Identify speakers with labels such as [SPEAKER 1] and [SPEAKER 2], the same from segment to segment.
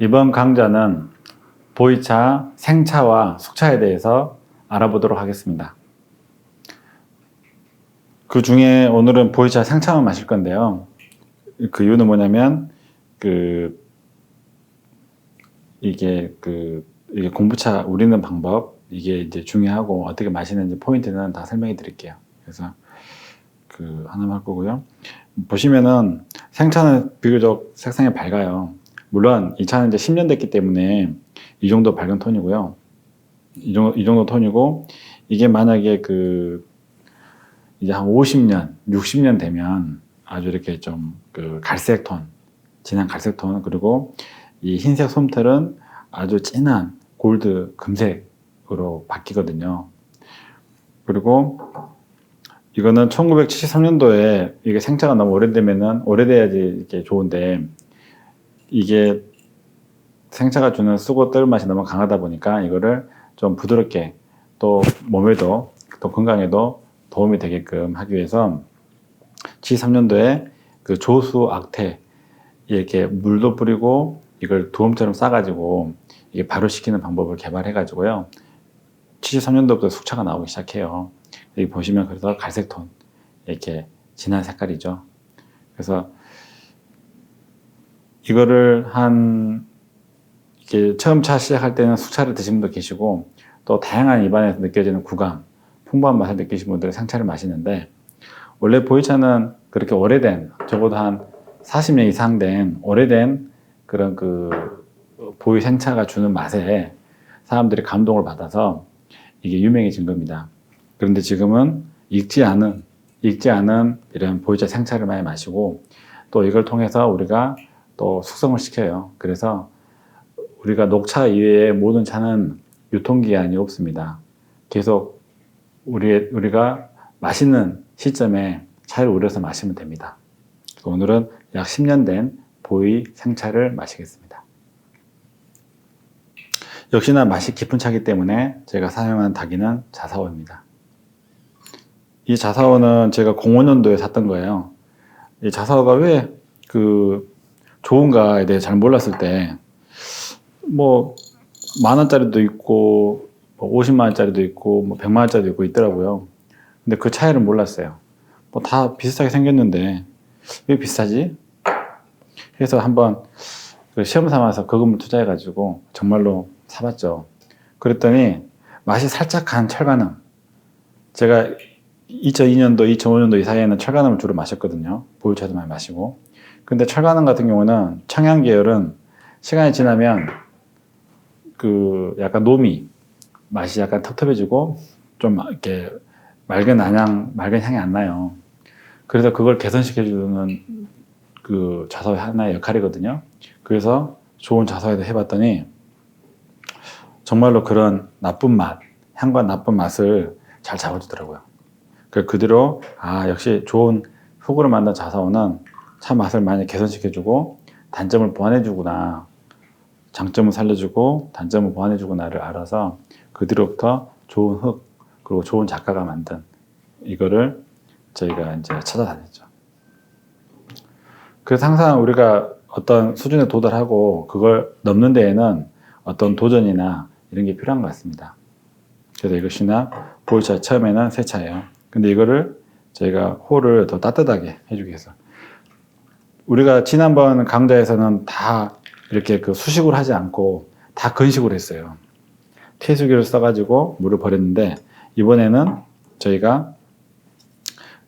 [SPEAKER 1] 이번 강좌는 보이차, 생차와 숙차에 대해서 알아보도록 하겠습니다. 그 중에 오늘은 보이차, 생차만 마실 건데요. 그 이유는 뭐냐면, 이게 공부차 우리는 방법, 이게 이제 중요하고 어떻게 마시는지 포인트는 다 설명해 드릴게요. 그래서 하나만 할 거고요. 보시면은 생차는 비교적 색상이 밝아요. 물론 이 차는 이제 10년 됐기 때문에 이 정도 밝은 톤이고요. 이 정도 톤이고, 이게 만약에 이제 한 50년, 60년 되면 아주 이렇게 좀 갈색 톤, 진한 갈색 톤, 그리고 이 흰색 솜털은 아주 진한 골드, 금색으로 바뀌거든요. 그리고 이거는 1973년도에 이게 생차가 너무 오래돼야지 이렇게 좋은데, 이게 생차가 주는 쓰고 뜰 맛이 너무 강하다 보니까 이거를 좀 부드럽게, 또 몸에도 또 건강에도 도움이 되게끔 하기 위해서 73년도에 조수 악태, 이렇게 물도 뿌리고 이걸 두엄처럼 싸가지고 이게 발효시키는 방법을 개발해가지고요. 73년도부터 숙차가 나오기 시작해요. 여기 보시면 그래서 갈색 톤, 이렇게 진한 색깔이죠. 그래서 이거를 이렇게 처음 차 시작할 때는 숙차를 드시는 분도 계시고, 또 다양한 입안에서 느껴지는 구감, 풍부한 맛을 느끼시는 분들은 생차를 마시는데, 원래 보이차는 그렇게 오래된, 적어도 한 40년 이상 된 오래된 그런 보이 생차가 주는 맛에 사람들이 감동을 받아서 이게 유명해진 겁니다. 그런데 지금은 익지 않은 이런 보이차 생차를 많이 마시고, 또 이걸 통해서 우리가 또 숙성을 시켜요. 그래서 우리가 녹차 이외의 모든 차는 유통기한이 없습니다. 계속 우리가 마시는 시점에 차를 우려서 마시면 됩니다. 오늘은 약 10년 된 보이 생차를 마시겠습니다. 역시나 맛이 깊은 차이기 때문에 제가 사용한 닭이는 자사오입니다. 이 자사오는 제가 05년도에 샀던 거예요. 이 자사오가 왜 좋은가에 대해 잘 몰랐을 때, 뭐 10,000원짜리도 있고 50만원짜리도 있고 100만원짜리도 있고 있더라고요. 근데 그 차이를 몰랐어요. 뭐 다 비슷하게 생겼는데 왜 비싸지? 그래서 한번 시험 삼아서 거금을 투자해가지고 정말로 사봤죠. 그랬더니 맛이 살짝 간 철가능. 제가 2002년도, 2005년도 이 사이에는 철가능을 주로 마셨거든요. 보이차도 많이 마시고. 근데 철가능 같은 경우는 청양 계열은 시간이 지나면 약간 노미 맛이 약간 텁텁해지고 좀 이렇게 맑은 향이 안 나요. 그래서 그걸 개선시켜주는 자사오의 하나의 역할이거든요. 그래서 좋은 자사오에도 해봤더니 정말로 그런 나쁜 맛, 향과 나쁜 맛을 잘 잡아주더라고요. 그대로 역시 좋은 속으로 만든 자사오는 차 맛을 많이 개선시켜주고 단점을 보완해주구나, 장점을 살려주고 단점을 보완해주구나를 알아서 그뒤로부터 좋은 흙, 그리고 좋은 작가가 만든 이거를 저희가 이제 찾아다녔죠. 그래서 항상 우리가 어떤 수준에 도달하고 그걸 넘는 데에는 어떤 도전이나 이런 게 필요한 것 같습니다. 그래서 이것이나 보이차 처음에는 새 차예요. 근데 이거를 저희가 호를 더 따뜻하게 해주기 위해서, 우리가 지난번 강좌에서는 다 이렇게 수식으로 하지 않고 다 건식으로 했어요. 퇴수기를 써가지고 물을 버렸는데, 이번에는 저희가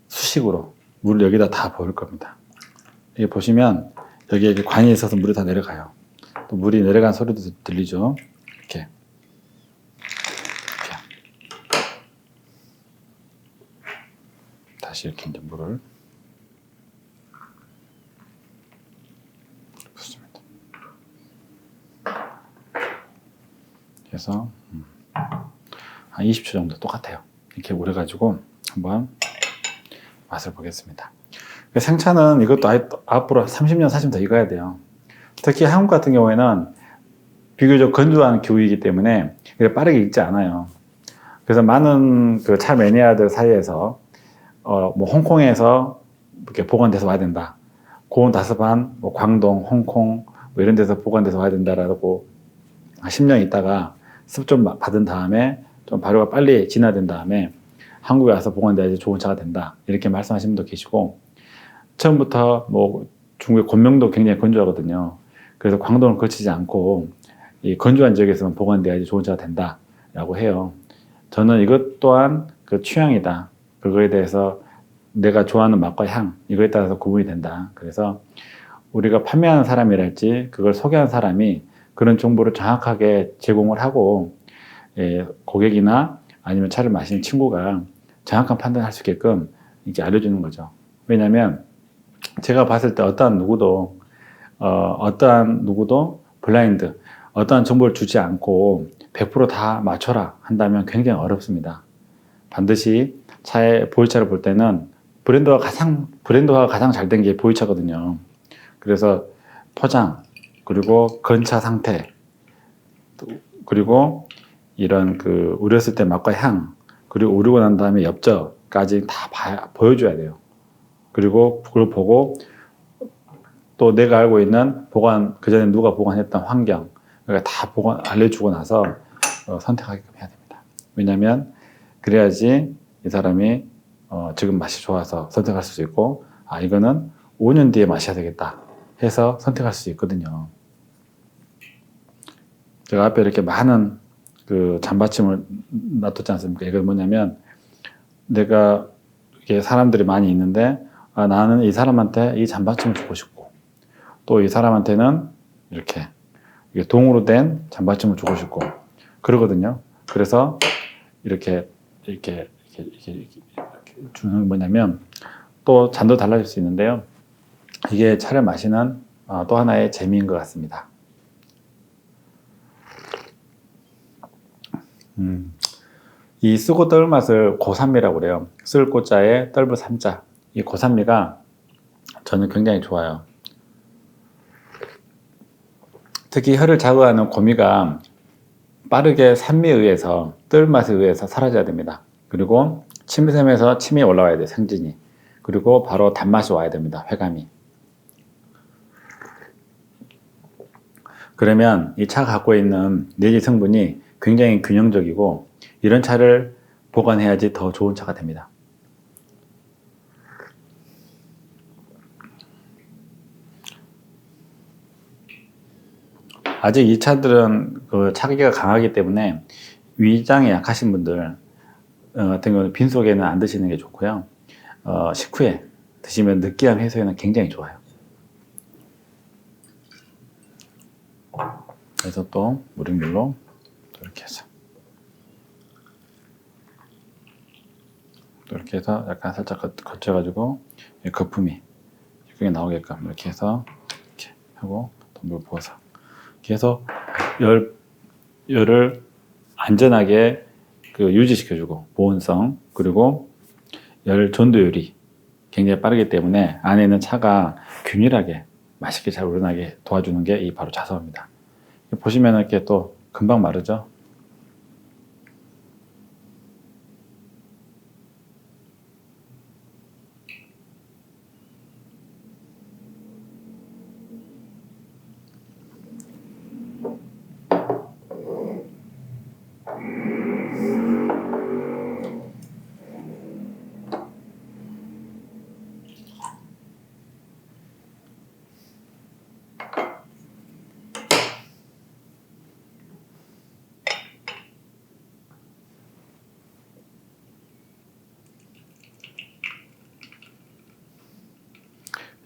[SPEAKER 1] 수식으로 물을 여기다 다 부을 겁니다. 여기 보시면 여기에 관이 있어서 물이 다 내려가요. 또 물이 내려간 소리도 들리죠. 이렇게. 다시 이렇게 이제 물을 붓습니다. 그래서 한 20초 정도 똑같아요. 이렇게 우려가지고 한번 맛을 보겠습니다. 생차는 이것도 앞으로 30년, 40년 더 익어야 돼요. 특히 한국 같은 경우에는 비교적 건조한 기후이기 때문에 빠르게 익지 않아요. 그래서 많은 차 매니아들 사이에서 홍콩에서 이렇게 보관돼서 와야 된다. 고온 다습한 광동, 홍콩, 뭐 이런 데서 보관돼서 와야 된다라고 10년 있다가 습 좀 받은 다음에 좀 발효가 빨리 진화된 다음에 한국에 와서 보관돼야지 좋은 차가 된다 이렇게 말씀하시는 분도 계시고, 처음부터 뭐 중국의 권명도 굉장히 건조하거든요. 그래서 광동을 거치지 않고 이 건조한 지역에서만 보관돼야지 좋은 차가 된다라고 해요. 저는 이것 또한 그 취향이다. 그거에 대해서 내가 좋아하는 맛과 향 이거에 따라서 구분이 된다. 그래서 우리가 판매하는 사람이랄지 그걸 소개하는 사람이 그런 정보를 정확하게 제공을 하고, 고객이나 아니면 차를 마시는 친구가 정확한 판단을 할 수 있게끔 이렇게 알려주는 거죠. 왜냐하면 제가 봤을 때 어떠한 누구도 블라인드, 어떠한 정보를 주지 않고 100%다 맞춰라 한다면 굉장히 어렵습니다. 반드시 보이차를 볼 때는 브랜드화가 가장 잘 된 게 보이차거든요. 그래서 포장, 그리고 건차 상태, 그리고 이런 그 우렸을 때 맛과 향, 그리고 우리고 난 다음에 엽저까지 다 보여줘야 돼요. 그리고 그걸 보고 또 내가 알고 있는 그 전에 누가 보관했던 환경, 그러니까 다 알려주고 나서 선택하게끔 해야 됩니다. 왜냐하면 그래야지 이 사람이 지금 맛이 좋아서 선택할 수 있고, 이거는 5년 뒤에 마셔야 되겠다 해서 선택할 수 있거든요. 제가 앞에 이렇게 많은 그 잔받침을 놔뒀지 않습니까? 이건 뭐냐면, 내가 이렇게 사람들이 많이 있는데, 나는 이 사람한테 이 잔받침을 주고 싶고, 또 이 사람한테는 이렇게 동으로 된 잔받침을 주고 싶고, 그러거든요. 그래서 이렇게 주는 게 뭐냐면, 또 잔도 달라질 수 있는데요. 이게 차를 마시는 또 하나의 재미인 것 같습니다. 이 쓰고 떨 맛을 고산미라고 그래요. 쓸 고자에 떨부 삼자. 이 고산미가 저는 굉장히 좋아요. 특히 혀를 자극하는 고미가 빠르게 산미에 의해서, 뜰 맛에 의해서 사라져야 됩니다. 그리고 침샘에서 침이 올라와야 돼요, 생진이. 그리고 바로 단맛이 와야 됩니다, 회감이. 그러면 이 차가 갖고 있는 내지 성분이 굉장히 균형적이고, 이런 차를 보관해야지 더 좋은 차가 됩니다. 아직 이 차들은 그 차기가 강하기 때문에 위장에 약하신 분들 같은 경우는 빈속에는 안 드시는 게 좋고요. 식후에 드시면 느끼함 해소에는 굉장히 좋아요. 그래서 또 무릉물로 이렇게 해서 이렇게 해서 약간 살짝 거쳐가지고 거품이 그게 나오게끔 이렇게 해서 이렇게 하고 또 물 부어서 이렇게 해서 열을 안전하게 유지시켜주고, 보온성, 그리고 열 전도율이 굉장히 빠르기 때문에 안에 있는 차가 균일하게 맛있게 잘 우러나게 도와주는 게 이 바로 자사오입니다. 보시면 이렇게 또 금방 마르죠.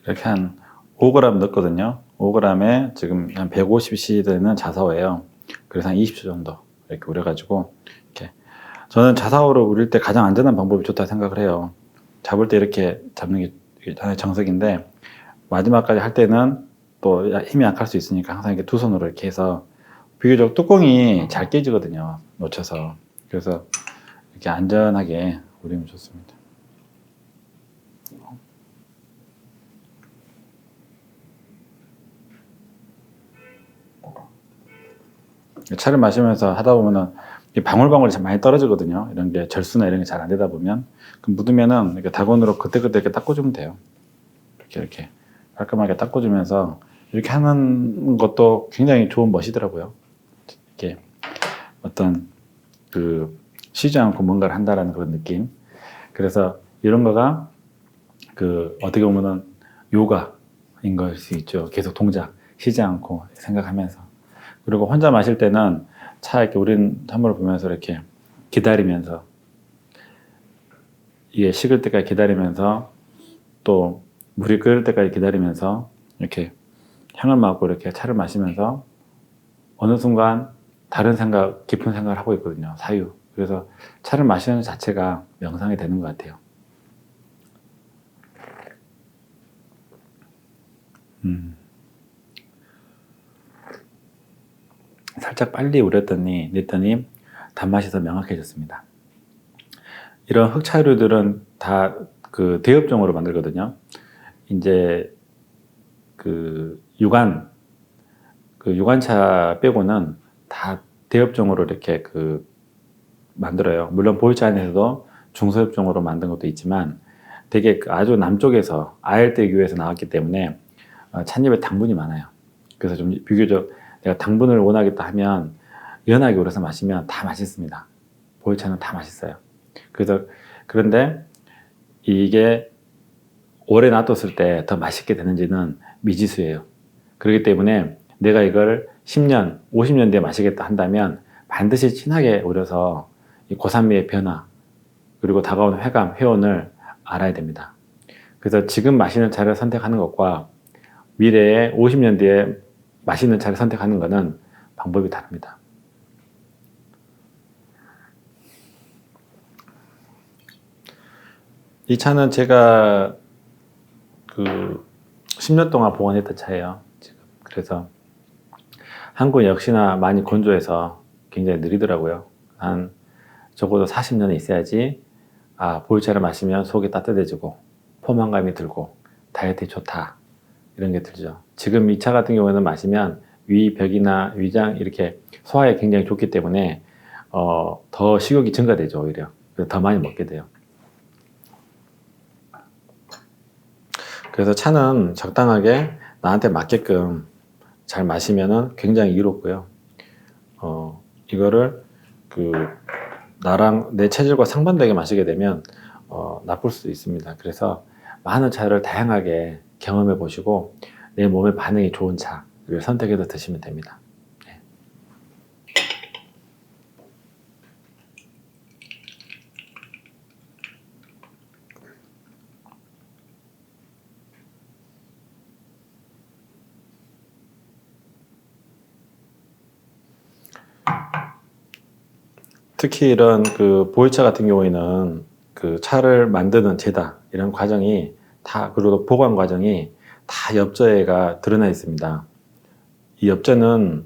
[SPEAKER 1] 이렇게 한 5g 넣었거든요. 5g에 지금 한 150cc 되는 자사오예요. 그래서 한 20초 정도 이렇게 우려가지고, 이렇게 저는 자사오를 우릴 때 가장 안전한 방법이 좋다고 생각을 해요. 잡을 때 이렇게 잡는 게 하나의 정석인데, 마지막까지 할 때는 또 힘이 약할 수 있으니까 항상 이렇게 두 손으로 이렇게 해서, 비교적 뚜껑이 잘 깨지거든요, 놓쳐서. 그래서 이렇게 안전하게 우리면 좋습니다. 차를 마시면서 하다 보면은 이 방울방울이 참 많이 떨어지거든요. 이런 게 절수나 이런 게 잘 안 되다 보면, 그럼 묻으면은 이렇게 다건으로 그때그때 이렇게 닦아주면 돼요. 이렇게 깔끔하게 닦아주면서 이렇게 하는 것도 굉장히 좋은 멋이더라고요. 이렇게 어떤 그 쉬지 않고 뭔가를 한다라는 그런 느낌. 그래서 이런 거가 그 어떻게 보면은 요가인 걸 수 있죠. 계속 동작, 쉬지 않고 생각하면서. 그리고 혼자 마실 때는 차 이렇게 우린 찬물을 보면서 이렇게 기다리면서 이게 식을 때까지 기다리면서 또 물이 끓을 때까지 기다리면서 이렇게 향을 맡고 이렇게 차를 마시면서 어느 순간 다른 생각, 깊은 생각을 하고 있거든요. 사유. 그래서 차를 마시는 자체가 명상이 되는 것 같아요. 살짝 빨리 우렸더니 냈더니 단맛이 더 명확해졌습니다. 이런 흑차류들은 다 그 대엽종으로 만들거든요. 이제 그 유관차 빼고는 다 대엽종으로 이렇게 그 만들어요. 물론 보이차 안에서도 중소엽종으로 만든 것도 있지만 되게 아주 남쪽에서 아열대교에서 나왔기 때문에 찻잎에 당분이 많아요. 그래서 좀 비교적 내가 당분을 원하겠다 하면 연하게 우려서 마시면 다 맛있습니다. 보이차는 다 맛있어요. 그런데 이게 오래 놔뒀을 때 더 맛있게 되는지는 미지수예요. 그렇기 때문에 내가 이걸 10년, 50년 뒤에 마시겠다 한다면 반드시 진하게 우려서 이 고산미의 변화 그리고 다가오는 회온을 알아야 됩니다. 그래서 지금 마시는 차를 선택하는 것과 미래에 50년 뒤에 맛있는 차를 선택하는 것은 방법이 다릅니다. 이 차는 제가 그 10년 동안 보관했던 차예요. 지금. 그래서 한국 역시나 많이 건조해서 굉장히 느리더라고요. 한 적어도 40년은 있어야지 보이차를 마시면 속이 따뜻해지고 포만감이 들고 다이어트에 좋다 이런 게 들죠. 지금 이 차 같은 경우에는 마시면 위벽이나 위장 이렇게 소화에 굉장히 좋기 때문에 더 식욕이 증가되죠. 오히려 그래서 더 많이 먹게 돼요. 그래서 차는 적당하게 나한테 맞게끔 잘 마시면은 굉장히 이롭고요. 이거를 나랑 내 체질과 상반되게 마시게 되면 나쁠 수도 있습니다. 그래서 많은 차를 다양하게 경험해 보시고 내 몸에 반응이 좋은 차를 선택해서 드시면 됩니다. 네. 특히 이런 보이차 같은 경우에는 그 차를 만드는 제다 이런 과정이 그리고 보관 과정이 다 엽저에가 드러나 있습니다. 이 엽저는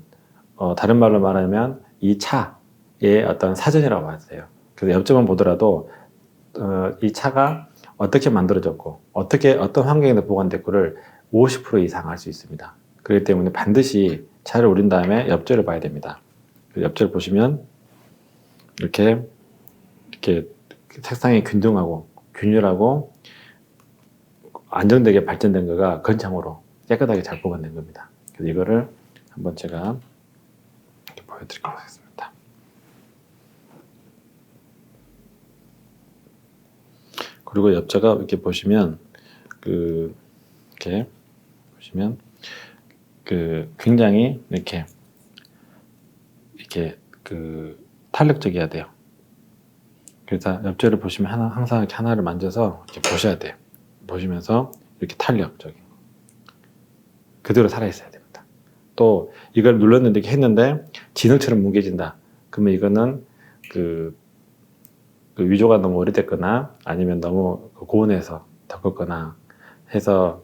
[SPEAKER 1] 다른 말로 말하면 이 차의 어떤 사전이라고 봤어요. 그래서 엽저만 보더라도 이 차가 어떻게 만들어졌고 어떤 환경에서 보관됐고를 50% 이상 알 수 있습니다. 그렇기 때문에 반드시 차를 우린 다음에 엽저를 봐야 됩니다. 엽저를 보시면 이렇게 색상이 균등하고 균일하고 안정되게 발전된 거가 건창으로 깨끗하게 잘 보관된 겁니다. 그래서 이거를 한번 제가 이렇게 보여드리도록 하겠습니다. 그리고 엽자가 이렇게 보시면 이렇게 보시면 굉장히 이렇게 탄력적이어야 돼요. 그래서 엽자를 보시면 항상 이렇게 하나를 만져서 이렇게 보셔야 돼요. 보시면서 이렇게 탄력적인 그대로 살아있어야 됩니다. 또 이걸 눌렀는데 이렇게 했는데 진흙처럼 뭉개진다. 그러면 이거는 위조가 너무 오래됐거나 아니면 너무 고온에서 덮었거나 해서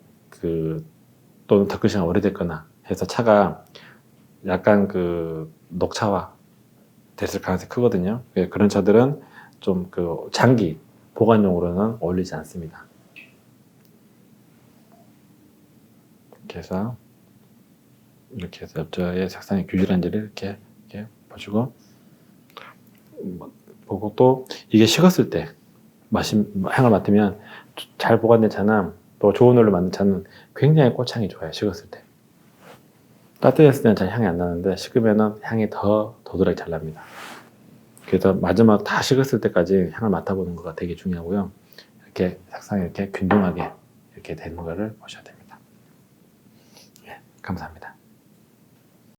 [SPEAKER 1] 또는 덮은 시간 오래됐거나 해서 차가 약간 녹차화 됐을 가능성이 크거든요. 그런 차들은 좀 장기 보관용으로는 어울리지 않습니다. 이렇게 해서 엽자의 색상이 규질한지를 이렇게 보시고 보고 또 이게 식었을 때 향을 맡으면 잘 보관된 차는 또 좋은 올로 만든 차는 굉장히 꽃향이 좋아요. 식었을 때.
[SPEAKER 2] 따뜻했을 때는 잘 향이 안 나는데 식으면은 향이 더 도드라지 잘 납니다. 그래서 마지막 다 식었을 때까지 향을 맡아보는 거가 되게 중요하고요. 이렇게 색상이 이렇게 균등하게 이렇게 되는 거를 보셔야 됩니다. 네, 감사합니다.